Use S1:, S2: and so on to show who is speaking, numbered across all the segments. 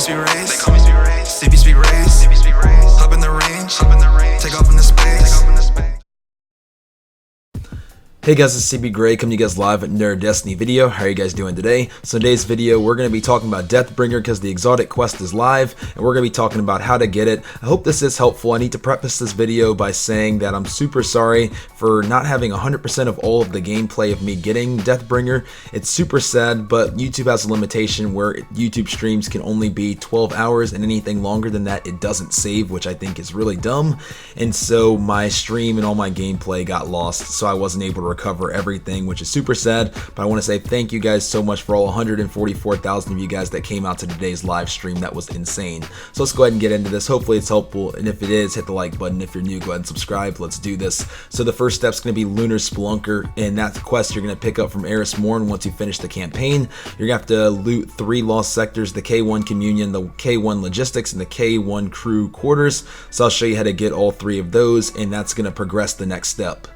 S1: speed race. CB speed race. Hop in the range. Take off into space.
S2: Hey guys, it's cbgray coming to you guys live at another Destiny video. How are you guys doing today? So in today's video, we're going to be talking about Deathbringer because the exotic quest is live, and we're going to be talking about how to get it. I hope this is helpful. I need to preface this video by saying that I'm super sorry for not having 100% of all of the gameplay of me getting Deathbringer. It's super sad, but YouTube has a limitation where YouTube streams can only be 12 hours, and anything longer than that, it doesn't save, which I think is really dumb. And so my stream and all my gameplay got lost, so I wasn't able to recover everything, which is super sad. But I want to say thank you guys so much for all 144,000 of you guys that came out to today's live stream. That was insane. So let's go ahead and get into this. Hopefully it's helpful, and if it is, hit the like button. If you're new, go ahead and subscribe. Let's do this. So the first step is going to be Lunar Spelunker, and that's the quest you're going to pick up from Eris Morn once you finish the campaign. You're going to have to loot 3 lost sectors: the K1 Communion, the K1 Logistics, and the K1 Crew Quarters. So I'll show you how to get all 3 of those, and that's going to progress the next step.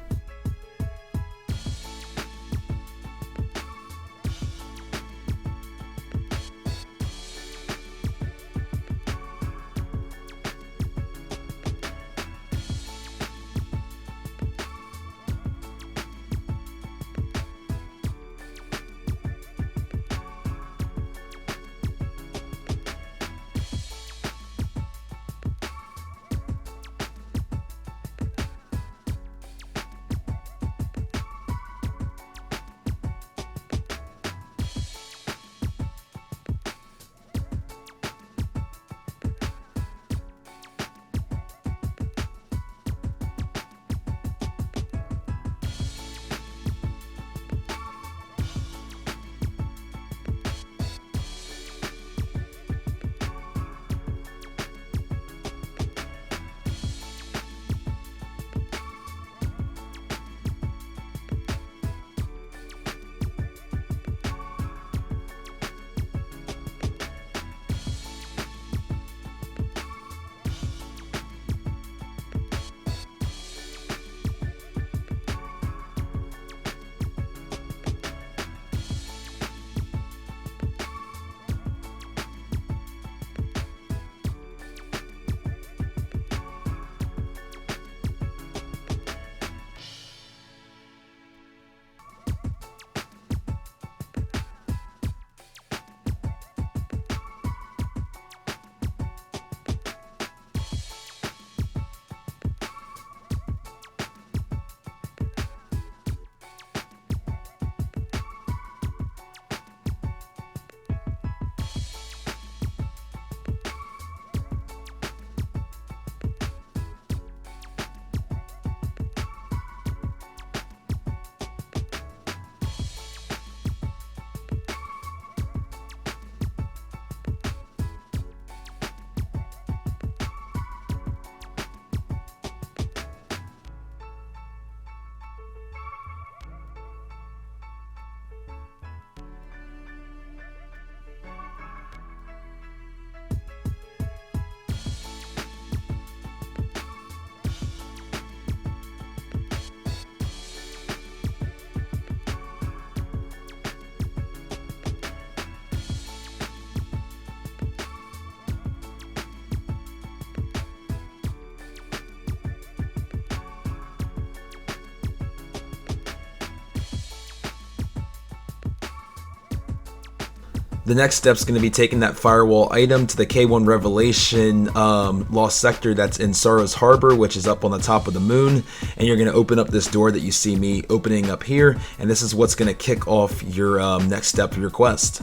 S2: The next step is going to be taking that firewall item to the K1 Revelation lost sector that's in Sorrow's Harbor, which is up on the top of the moon, and you're going to open up this door that you see me opening up here, and this is what's going to kick off your next step of your quest.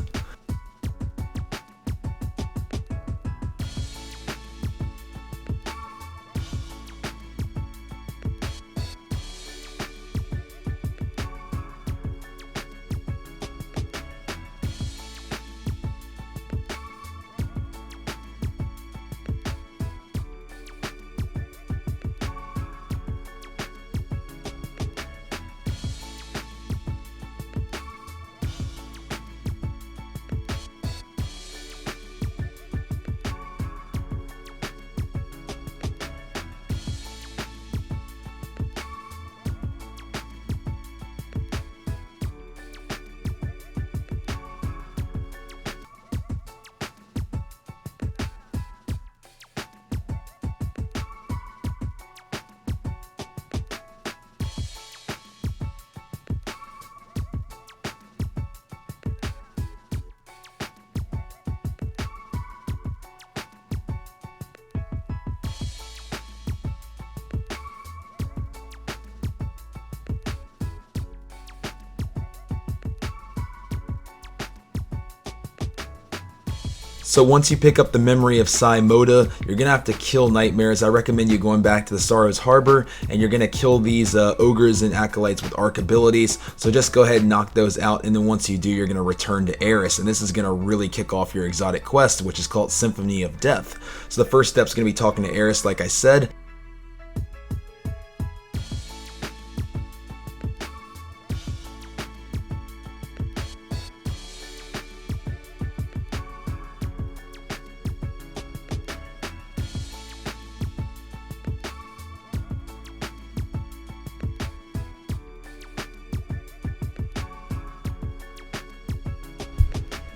S2: So once you pick up the memory of Sai Moda, you're going to have to kill nightmares. I recommend you going back to the Sorrow's Harbor, and you're going to kill these ogres and acolytes with arc abilities. So just go ahead and knock those out, and then once you do, you're going to return to Eris, and this is going to really kick off your exotic quest, which is called Symphony of Death. So the first step is going to be talking to Eris, like I said.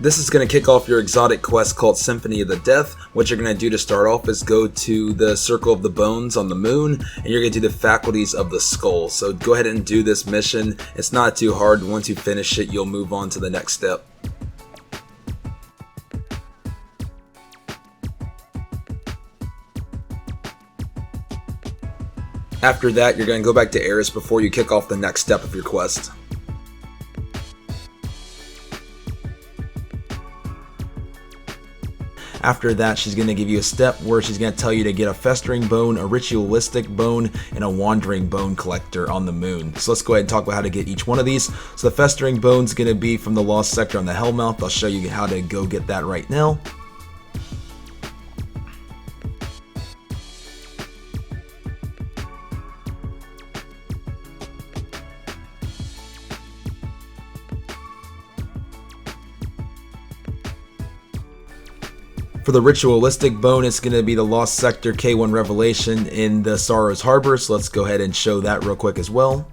S2: This is going to kick off your exotic quest called Symphony of the Death. What you're going to do to start off is go to the Circle of the Bones on the moon, and you're going to do the Faculties of the Skull. So go ahead and do this mission. It's not too hard. Once you finish it, you'll move on to the next step. After that, you're going to go back to Eris before you kick off the next step of your quest. After that, she's going to give you a step where she's going to tell you to get a Festering Bone, a Ritualistic Bone, and a Wandering Bone Collector on the moon. So let's go ahead and talk about how to get each one of these. So the Festering Bone is going to be from the Lost Sector on the Hellmouth. I'll show you how to go get that right now. For the Ritualistic Bone, it's going to be the Lost Sector K1 Revelation in the Sorrow's Harbor, so let's go ahead and show that real quick as well.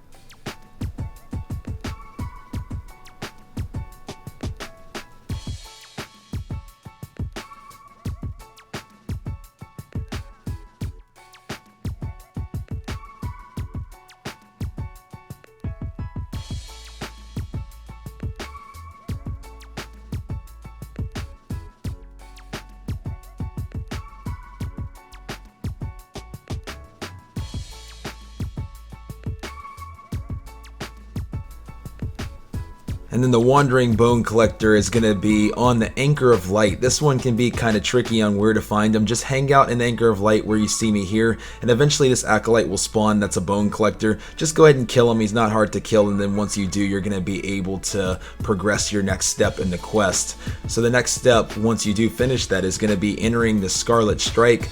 S2: And then the Wandering Bone Collector is going to be on the Anchor of Light. This one can be kind of tricky on where to find them. Just hang out in the Anchor of Light where you see me here, and eventually this Acolyte will spawn that's a Bone Collector. Just go ahead and kill him. He's not hard to kill, and then once you do, you're going to be able to progress your next step in the quest. So the next step, once you do finish that, is going to be entering the Scarlet Strike,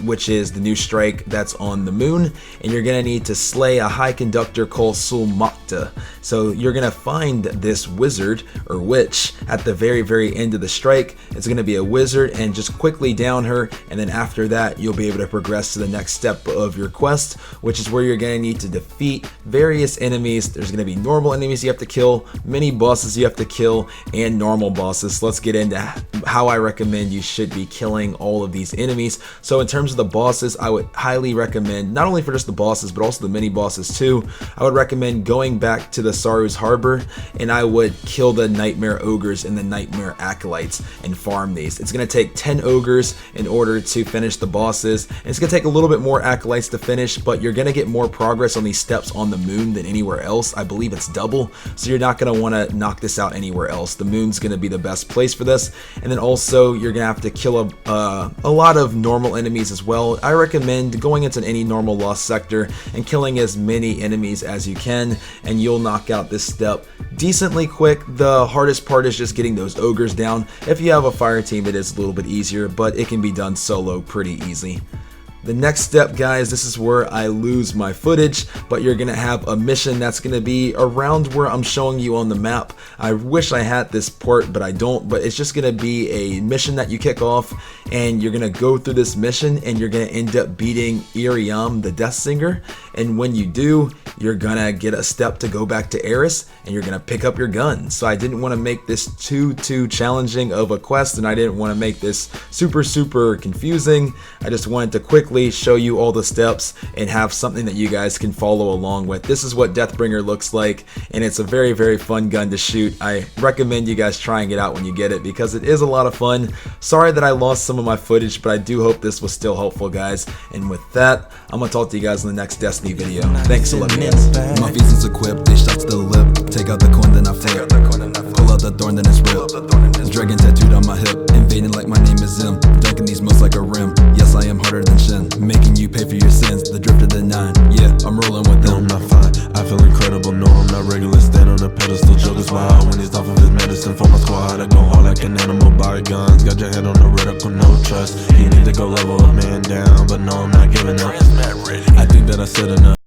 S2: which is the new strike that's on the moon, and you're going to need to slay a High Conductor called Sul Makta. So you're going to find this wizard or witch at the very end of the strike. It's going to be a wizard, and just quickly down her, and then after that you'll be able to progress to the next step of your quest, which is where you're going to need to defeat various enemies. There's going to be normal enemies you have to kill, mini bosses you have to kill, and normal bosses. Let's get into how I recommend you should be killing all of these enemies. So in terms of the bosses, I would highly recommend, not only for just the bosses but also the mini bosses too, I would recommend going back to the Sorrow's Harbor, and I would kill the Nightmare Ogres and the Nightmare Acolytes and farm these. It's going to take 10 Ogres in order to finish the bosses, and it's going to take a little bit more Acolytes to finish, but you're going to get more progress on these steps on the moon than anywhere else. I believe it's double, so you're not going to want to knock this out anywhere else. The moon's going to be the best place for this, and then also you're going to have to kill a lot of normal enemies as well. I recommend going into any normal Lost Sector and killing as many enemies as you can, and you'll knock out this step decently quick. The hardest part is just getting those ogres down. If you have a fire team, it is a little bit easier, but it can be done solo pretty easy. The next step, guys, this is where I lose my footage, but you're going to have a mission that's going to be around where I'm showing you on the map. I wish I had this part, but I don't, but it's just going to be a mission that you kick off, and you're going to go through this mission, and you're going to end up beating Iriam, the Death Singer, and when you do, you're going to get a step to go back to Eris, and you're going to pick up your gun. So I didn't want to make this too challenging of a quest, and I didn't want to make this super confusing. I just wanted to quickly show you all the steps and have something that you guys can follow along with. This is what Deathbringer looks like, and it's a very fun gun to shoot. I recommend you guys trying it out when you get it because it is a lot of fun. Sorry that I lost some of my footage, but I do hope this was still helpful, guys. And with that, I'm gonna talk to you guys in the next Destiny video. Thanks for letting me in.
S1: My vision's equipped, they shot to the lip.
S3: Take out the coin, then I flip. Pull out the thorn, then it's real. Dragon tattooed on my hip, invading like my name is Zim. Dunking these moves like a rim. Yes, I am harder than Shin, making you pay for your sins. The drifter, the 9. Yeah, I'm rolling with them.
S4: No, I'm not fine. I feel incredible. No, I'm not regular. Stand on a pedestal. Joker's wild when he's off of his medicine. For my squad, I go hard like an animal. Bygones, got your head on the reticle, no trust. You need to go level a man down, but no, I'm not giving up. I think that I said enough.